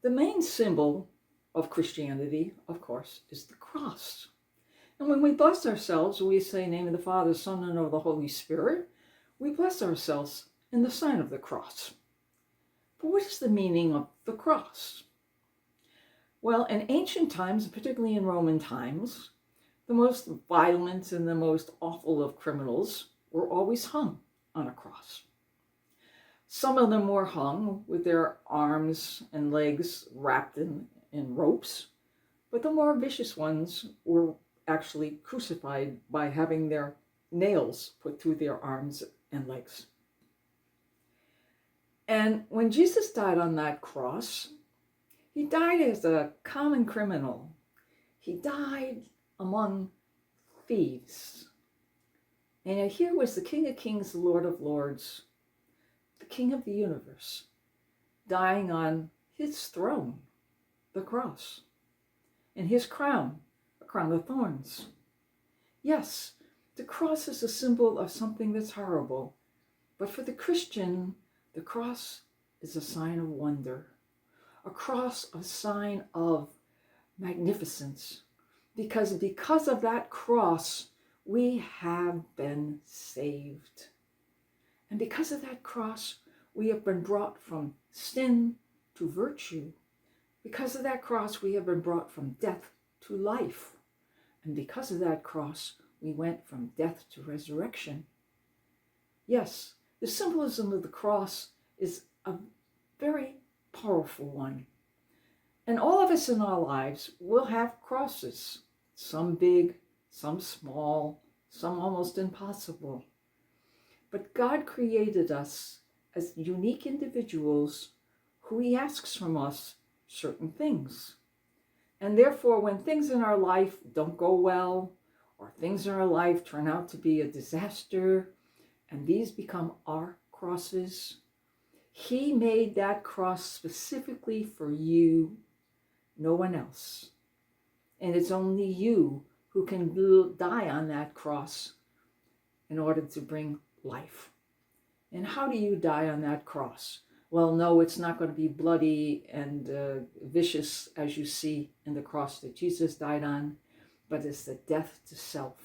The main symbol of Christianity, of course, is the cross. And when we bless ourselves, we say, in the name of the Father, Son, and of the Holy Spirit. We bless ourselves in the sign of the cross. But what is the meaning of the cross? Well, in ancient times, particularly in Roman times, the most violent and the most awful of criminals were always hung on a cross. Some of them were hung with their arms and legs wrapped in ropes, but the more vicious ones were actually crucified by having their nails put through their arms and legs. And when Jesus died on that cross, he died as a common criminal. He died among thieves. And here was the King of Kings, the Lord of Lords, the King of the universe, dying on his throne, the cross, and his crown, a crown of thorns. Yes, the cross is a symbol of something that's horrible, but for the Christian, the cross is a sign of wonder, a cross, a sign of magnificence, because of that cross, we have been saved. And because of that cross, we have been brought from sin to virtue. Because of that cross, we have been brought from death to life. And because of that cross, we went from death to resurrection. Yes, the symbolism of the cross is a very powerful one. And all of us in our lives will have crosses, some big, some small, some almost impossible. But God created us as unique individuals who he asks from us certain things. And therefore, when things in our life don't go well, or things in our life turn out to be a disaster, and these become our crosses, he made that cross specifically for you, no one else. And it's only you who can die on that cross in order to bring life. And how do you die on that cross? Well, no, it's not going to be bloody and vicious as you see in the cross that Jesus died on, but it's the death to self.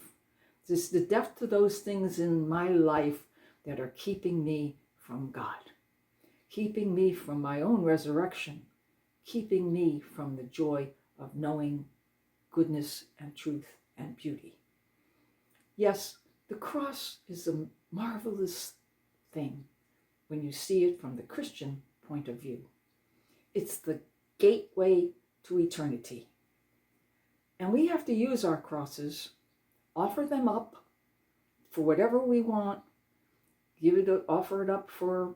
It's the death to those things in my life that are keeping me from God, keeping me from my own resurrection, keeping me from the joy of knowing goodness and truth and beauty. Yes, the cross is a marvelous thing when you see it from the Christian point of view. It's the gateway to eternity. And we have to use our crosses, offer them up for whatever we want, offer it up for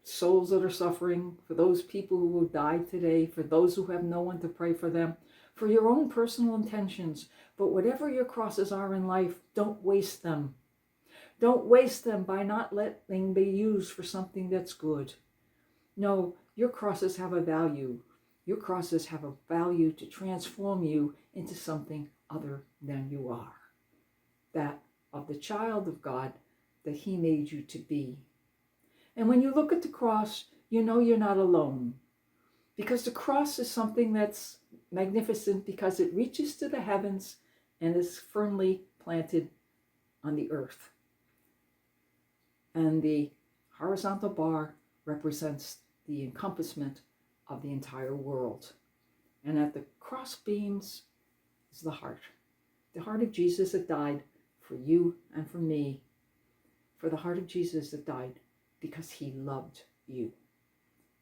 souls that are suffering, for those people who will die today, for those who have no one to pray for them, for your own personal intentions. But whatever your crosses are in life, don't waste them. Don't waste them by not letting them be used for something that's good. No, your crosses have a value. Your crosses have a value to transform you into something other than you are. That of the child of God that he made you to be. And when you look at the cross, you know you're not alone. Because the cross is something that's magnificent because it reaches to the heavens and is firmly planted on the earth. And the horizontal bar represents the encompassment of the entire world. And at the cross beams is the heart of Jesus that died for you and for me, for the heart of Jesus that died because he loved you.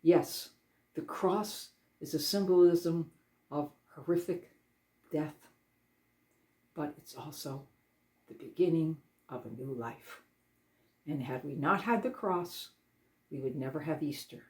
Yes, the cross is a symbolism of horrific death, but it's also the beginning of a new life. And had we not had the cross, we would never have Easter.